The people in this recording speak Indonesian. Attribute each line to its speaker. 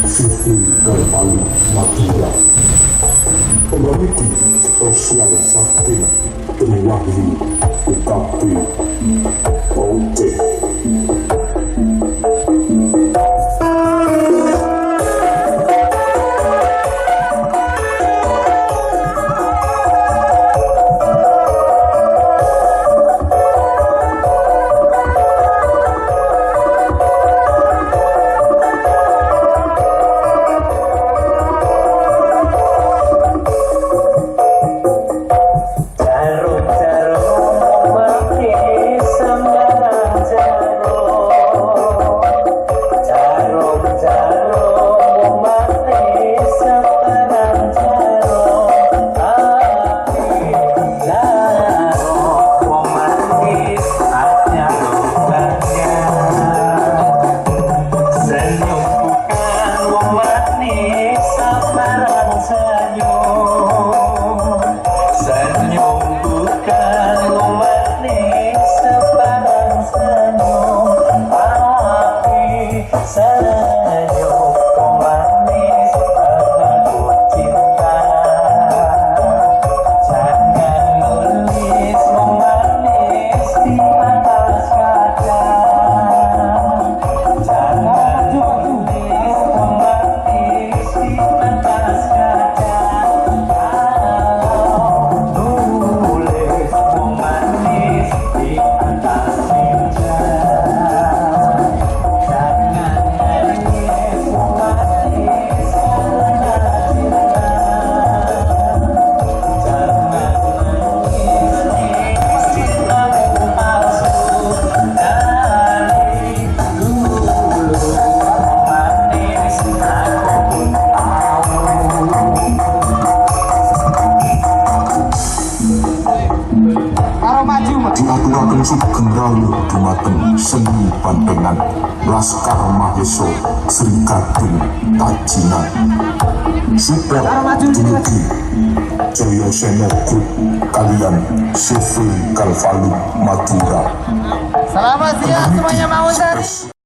Speaker 1: Sufi Kalpalu Madura. Pembaniki spesial sakti Triwahyu UKP Oce. Diaturaken Sugeng Rawu dumateng seni pantengan Laskar Maheso Sri Kadung Tajinan support dumugi Joyo Seno Group kalian Sufi Kalpalu Madura.
Speaker 2: Selamat siang semuanya, Pak Ustaz.